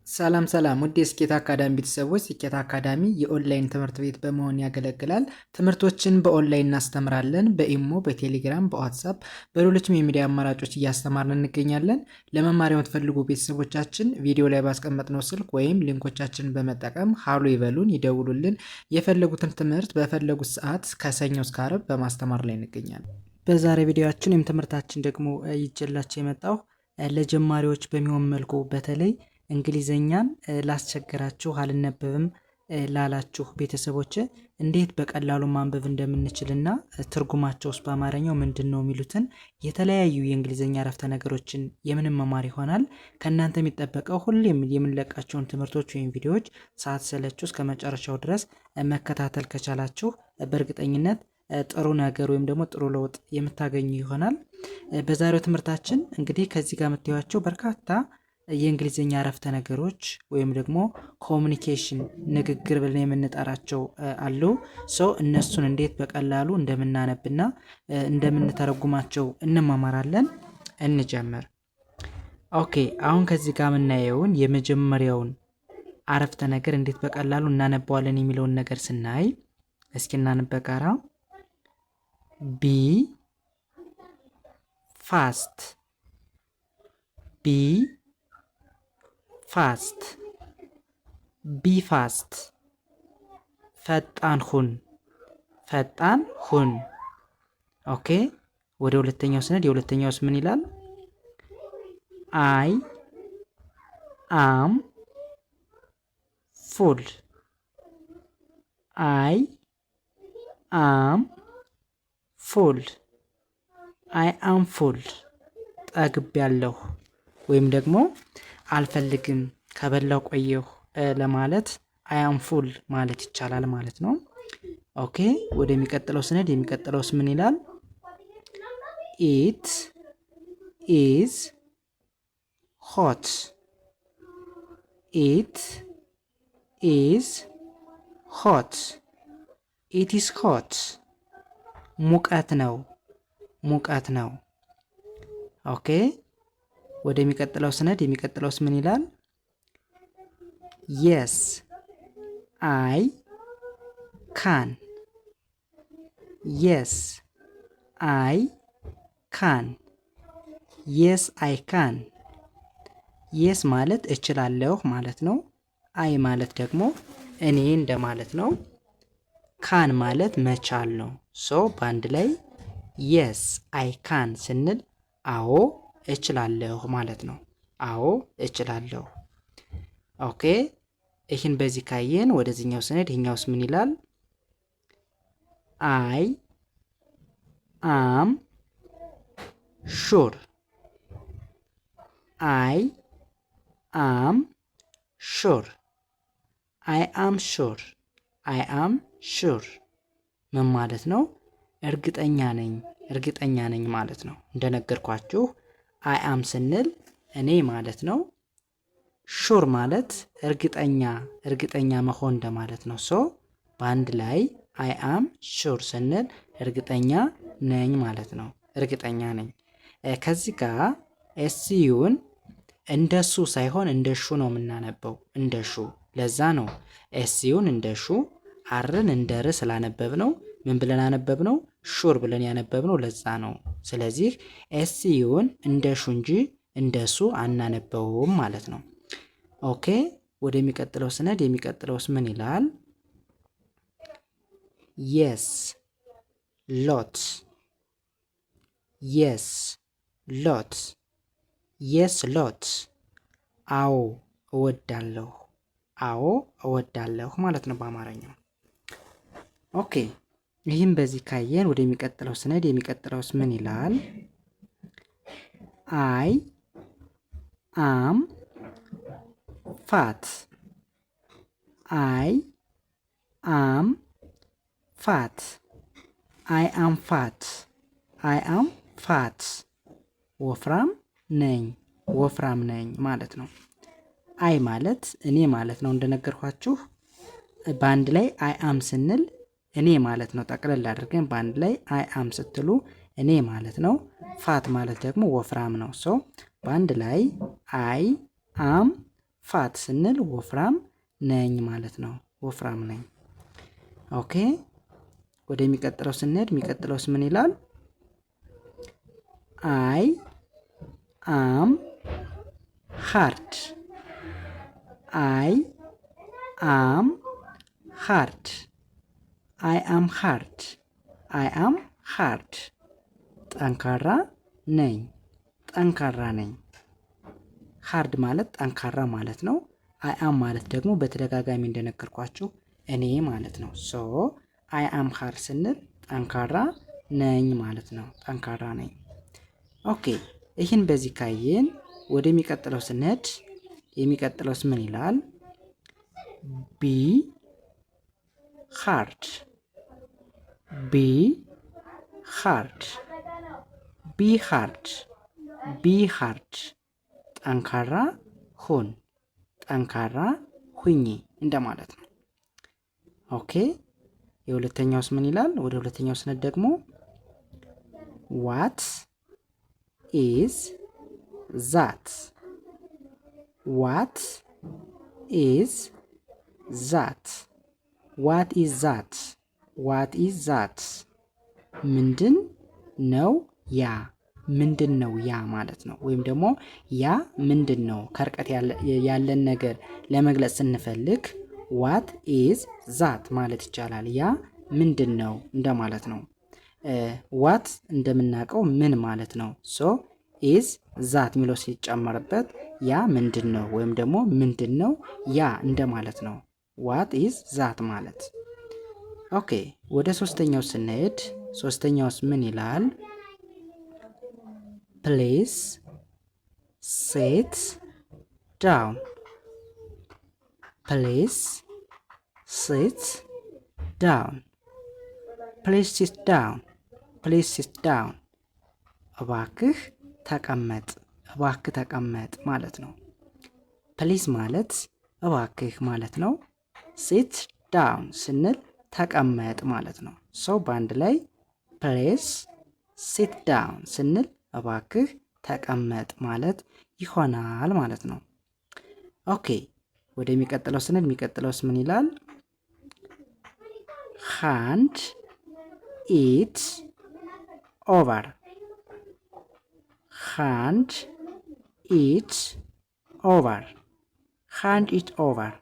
ሰላም ሰላም ውድ የስኬት አካዳሚ ቤተሰቦች፣ ስኬት አካዳሚ የኦንላይን ትምህርት ቤት በመሆን ያገለግላል። ትምህርቶችን በኦንላይን እናስተምራለን። በኢሞ፣ በቴሌግራም፣ በዋትሳፕ፣ በሌሎችም የሚዲያ አማራጮች እያስተማርን እንገኛለን። ለመማር የምትፈልጉ ቤተሰቦቻችን ቪዲዮ ላይ ባስቀመጥነው ስልክ ወይም ሊንኮቻችንን በመጠቀም ሀሎ ይበሉን፣ ይደውሉልን። የፈለጉትን ትምህርት በፈለጉት ሰዓት ከሰኞ እስከ ዓርብ በማስተማር ላይ እንገኛለን። በዛሬ ቪዲዮአችን ትምህርታችን ደግሞ ይዤላችሁ የመጣው ለጀማሪዎች በሚሆን መልኩ በተለይ እንግሊዘኛን ላስቸገራችሁ አልነበብም ላላችሁ ቤተሰቦች እንዴት በቀላሉ ማንበብ እንደምንችልና ትርጉማቸውስ በአማርኛው ምንድነው የሚሉትን የተለያዩ የእንግሊዘኛ አረፍተ ነገሮችን የምንመማር ይሆናል። ከእናንተ የሚጠበቀው ሁሌም የምንለቃቸውን ትምህርቶች ወይም ቪዲዮዎች ሳትሰለቹ እስከ መጨረሻው ድረስ መከታተል ከቻላችሁ በእርግጠኝነት ጥሩ ነገር ወይም ደግሞ ጥሩ ለውጥ የምታገኙ ይሆናል። በዛሬው ትምህርታችን እንግዲህ ከዚህ ጋር የምታዩቸው በርካታ የእንግሊዘኛ አረፍተ ነገሮች ወይም ደግሞ ኮሙኒኬሽን ንግግር ብለን የምንጠራቸው አሉ። እነሱን እንዴት በቀላሉ እንደምናነብና እንደምንተረጉማቸው እንማማራለን። እንጀምር። ኦኬ፣ አሁን ከዚህ ጋር የምናየውን የመጀመሪያውን አረፍተ ነገር እንዴት በቀላሉ እናነባዋለን የሚለውን ነገር ስናይ እስኪ እናንብ በጋራ። ቢ ፋስት፣ ቢ ፋስት፣ ቢ ፋስት፣ ፈጣን ሁን፣ ፈጣን ሁን። ኦኬ፣ ወደ ሁለተኛው ስንሄድ የሁለተኛውስ ምን ይላል? አይ አም ፉል፣ አይ አም ፉል፣ አይ አም ፉል፣ ጠግቤያለሁ ወይም ደግሞ አልፈልግም ከበላው ቆየሁ ለማለት አይ አም ፉል ማለት ይቻላል ማለት ነው። ኦኬ፣ ወደሚቀጥለው ስንሄድ የሚቀጥለውስ ምን ይላል? ኢት ኢዝ ሆት፣ ኢት ኢዝ ሆት፣ ኢት ኢዝ ሆት፣ ሙቀት ነው፣ ሙቀት ነው። ኦኬ፣ ወደሚቀጥለው ስንሄድ የሚቀጥለውስ ምን ይላል? የስ አይ ካን፣ የስ አይ ካን፣ የስ አይ ካን። የስ ማለት እችላለሁ ማለት ነው። አይ ማለት ደግሞ እኔ እንደማለት ነው። ካን ማለት መቻል ነው። በአንድ ላይ የስ አይ ካን ስንል አዎ እችላለሁ ማለት ነው። አዎ እችላለሁ። ኦኬ፣ ይህን በዚህ ካየን ወደዚህኛው ስንሄድ ይህኛውስ ምን ይላል? አይ አም ሹር፣ አይ አም ሹር፣ አይ አም ሹር፣ አይ አም ሹር ምን ማለት ነው? እርግጠኛ ነኝ፣ እርግጠኛ ነኝ ማለት ነው። እንደነገርኳችሁ አይ አም ስንል እኔ ማለት ነው። ሹር ማለት እርግጠኛ፣ እርግጠኛ መሆን እንደማለት ነው። በአንድ ላይ አይ አም ሹር ስንል እርግጠኛ ነኝ ማለት ነው። እርግጠኛ ነኝ። ከዚህ ጋር ኤስዩን እንደ ሱ ሳይሆን እንደ ሹ ነው የምናነበው፣ እንደ ሹ። ለዛ ነው ኤስዩን እንደ ሹ፣ አርን እንደ ር ስላነበብ ነው ምን ብለን አነበብ ነው? ሹር ብለን ያነበብ ነው። ለዛ ነው። ስለዚህ ኤስዩን እንደ ሹ እንጂ እንደ ሱ አናነበውም ማለት ነው። ኦኬ፣ ወደሚቀጥለው ስነድ የሚቀጥለውስ ምን ይላል? የስ ሎት፣ የስ ሎት፣ የስ ሎት፣ አዎ እወዳለሁ፣ አዎ እወዳለሁ ማለት ነው በአማርኛው። ኦኬ፣ ይህም በዚህ ካየን ወደሚቀጥለው ስነድ የሚቀጥለውስ ምን ይላል? አይ አም ፋት፣ አይ አም ፋት፣ አይ አም ፋት፣ አይ አም ፋት፣ ወፍራም ነኝ፣ ወፍራም ነኝ ማለት ነው። አይ ማለት እኔ ማለት ነው። እንደነገርኳችሁ በአንድ ላይ አይ አም ስንል እኔ ማለት ነው። ጠቅለል አድርገን በአንድ ላይ አይ አም ስትሉ እኔ ማለት ነው። ፋት ማለት ደግሞ ወፍራም ነው። በአንድ ላይ አይ አም ፋት ስንል ወፍራም ነኝ ማለት ነው። ወፍራም ነኝ። ኦኬ ወደሚቀጥለው ስንሄድ የሚቀጥለውስ ምን ይላል? አይ አም ሃርድ አይ አም ሃርድ አይ አም ሃርድ አይ አም ሃርድ ጠንካራ ነኝ ጠንካራ ነኝ። ሃርድ ማለት ጠንካራ ማለት ነው። አይ አም ማለት ደግሞ በተደጋጋሚ እንደነገርኳችሁ እኔ ማለት ነው። ሶ አይ አም ሃርድ ስንል ጠንካራ ነኝ ማለት ነው። ጠንካራ ነኝ። ኦኬ ይህን በዚህ ካየን ወደሚቀጥለው ስንሄድ የሚቀጥለውስ ምን ይላል? ቢ ሃርድ ቢ ሃርድ ቢ ሃርድ ቢ ሃርድ ጠንካራ ሁን ጠንካራ ሁኚ እንደማለት ነው። ኦኬ የሁለተኛውስ ምን ይላል? ወደ ሁለተኛው ስንሄድ ደግሞ ዋት ኢዝ ዛት ዋት ኢዝ ዛት ዋት ኢዝ ዛት ዋት ኢዝ ዛት ምንድን ነው ያ ምንድን ነው ያ ማለት ነው። ወይም ደግሞ ያ ምንድን ነው ከርቀት ያለን ነገር ለመግለጽ ስንፈልግ ዋት ኢዝ ዛት ማለት ይቻላል። ያ ምንድን ነው እንደማለት ነው። ዋት እንደምናውቀው ምን ማለት ነው። ሶ ኢዝ ዛት የሚለው ሲጨመርበት ያ ምንድን ነው ወይም ደግሞ ምንድን ነው ያ እንደማለት ነው። ዋት ኢዝ ዛት ማለት። ኦኬ ወደ ሶስተኛው ስንሄድ ሶስተኛውስ ምን ይላል? ፕሊዝ ሴት ዳውን ፕሊዝ ሴት ዳውን ፕሊዝ ሲት ዳውን ፕሊዝ ሲት ዳውን እባክህ ተቀመጥ እባክህ ተቀመጥ ማለት ነው። ፕሊዝ ማለት እባክህ ማለት ነው። ሲት ዳውን ስንል ተቀመጥ ማለት ነው። ሰው በአንድ ላይ ፕሊዝ ሲት ዳውን ስንል እባክህ ተቀመጥ ማለት ይሆናል ማለት ነው። ኦኬ ወደሚቀጥለው ስንል የሚቀጥለውስ ምን ይላል? ሃንድ ኢት ኦቨር ሃንድ ኢት ኦቨር ሃንድ ኢት ኦቨር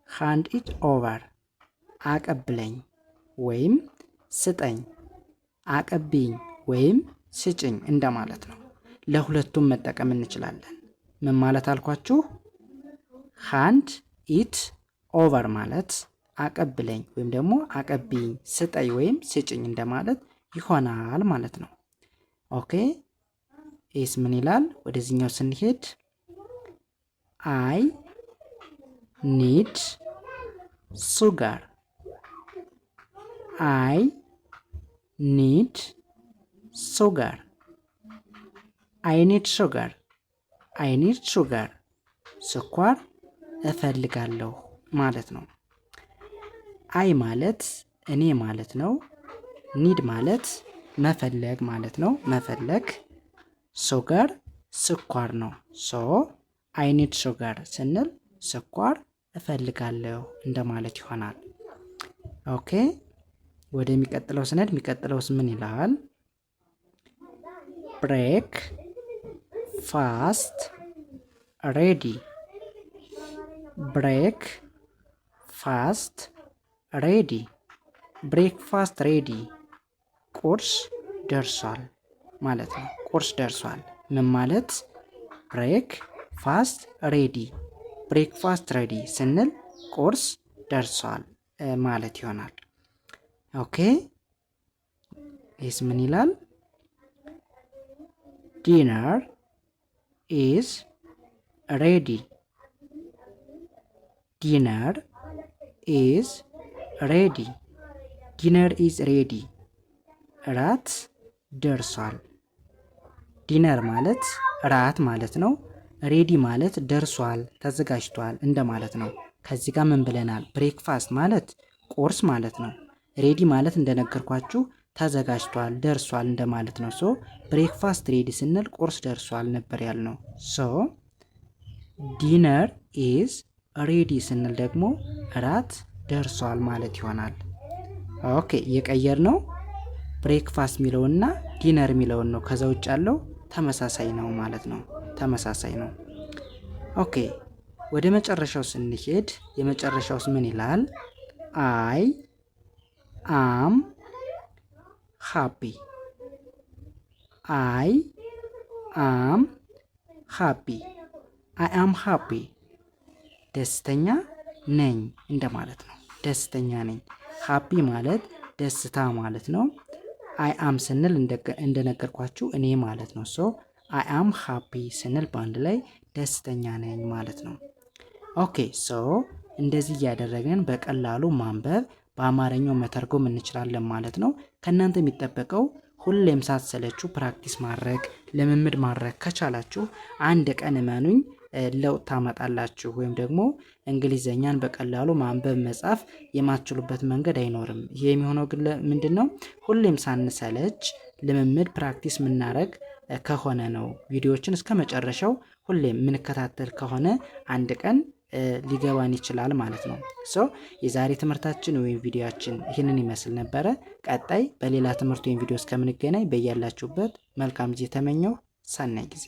ሃንድ ኢት ኦቨር አቀብለኝ ወይም ስጠኝ አቀብኝ ወይም ስጭኝ እንደማለት ነው። ለሁለቱም መጠቀም እንችላለን። ምን ማለት አልኳችሁ? ሃንድ ኢት ኦቨር ማለት አቀብለኝ ወይም ደግሞ አቀብኝ ስጠኝ ወይም ስጭኝ እንደማለት ይሆናል ማለት ነው። ኦኬ ኤስ ምን ይላል? ወደዚህኛው ስንሄድ አይ ኒድ ሱጋር አይ ኒድ ሱጋር አይ ኒድ ሱጋር አይ ኒድ ሱጋር ስኳር እፈልጋለሁ ማለት ነው። አይ ማለት እኔ ማለት ነው። ኒድ ማለት መፈለግ ማለት ነው። መፈለግ ሱጋር ስኳር ነው። ሶ አይ ኒድ ሱጋር ስንል ስኳር እፈልጋለሁ እንደማለት ይሆናል። ኦኬ ወደሚቀጥለው ስንሄድ የሚቀጥለውስ ምን ይላል? ብሬክ ፋስት ሬዲ ብሬክ ፋስት ሬዲ ብሬክፋስት ሬዲ ቁርስ ደርሷል ማለት ነው። ቁርስ ደርሷል ምን ማለት? ብሬክ ፋስት ሬዲ ብሬክፋስት ሬዲ ስንል ቁርስ ደርሷል ማለት ይሆናል። ኦኬ ይህስ ምን ይላል? ዲነር ኢዝ ሬዲ ዲነር ኢዝ ሬዲ ዲነር ኢዝ ሬዲ እራት ደርሷል። ዲነር ማለት እራት ማለት ነው። ሬዲ ማለት ደርሷል ተዘጋጅቷል እንደማለት ነው። ከዚህ ጋር ምን ብለናል? ብሬክፋስት ማለት ቁርስ ማለት ነው። ሬዲ ማለት እንደነገርኳችሁ ተዘጋጅቷል ደርሷል እንደማለት ነው። ሶ ብሬክፋስት ሬዲ ስንል ቁርስ ደርሷል ነበር ያልነው። ሶ ዲነር ኢዝ ሬዲ ስንል ደግሞ እራት ደርሷል ማለት ይሆናል። ኦኬ የቀየር ነው ብሬክፋስት የሚለውና ዲነር የሚለውን ነው። ከዛ ውጭ ያለው ተመሳሳይ ነው ማለት ነው። ተመሳሳይ ነው። ኦኬ ወደ መጨረሻው ስንሄድ የመጨረሻውስ ምን ይላል? አይ አም ሃፒ። አይ አም ሃፒ። አይ አም ሃፒ ደስተኛ ነኝ እንደማለት ነው። ደስተኛ ነኝ። ሃፒ ማለት ደስታ ማለት ነው። አይ አም ስንል እንደነገርኳችሁ እኔ ማለት ነው። ሶ አይ አም ሃፒ ስንል በአንድ ላይ ደስተኛ ነኝ ማለት ነው። ኦኬ ሶ እንደዚህ እያደረግን በቀላሉ ማንበብ በአማርኛው መተርጎም እንችላለን ማለት ነው። ከእናንተ የሚጠበቀው ሁሌም ሳትሰለችሁ ፕራክቲስ ማድረግ ልምምድ ማድረግ ከቻላችሁ አንድ ቀን እመኑኝ ለውጥ ታመጣላችሁ። ወይም ደግሞ እንግሊዘኛን በቀላሉ ማንበብ መጻፍ የማትችሉበት መንገድ አይኖርም። ይሄ የሚሆነው ግን ምንድን ነው? ሁሌም ሳንሰለች ልምምድ ፕራክቲስ የምናደርግ ከሆነ ነው። ቪዲዮዎችን እስከ መጨረሻው ሁሌም የምንከታተል ከሆነ አንድ ቀን ሊገባን ይችላል ማለት ነው። ሶ የዛሬ ትምህርታችን ወይም ቪዲዮችን ይህንን ይመስል ነበረ። ቀጣይ በሌላ ትምህርት ወይም ቪዲዮ እስከምንገናኝ በያላችሁበት መልካም ጊዜ ተመኘው። ሰናይ ጊዜ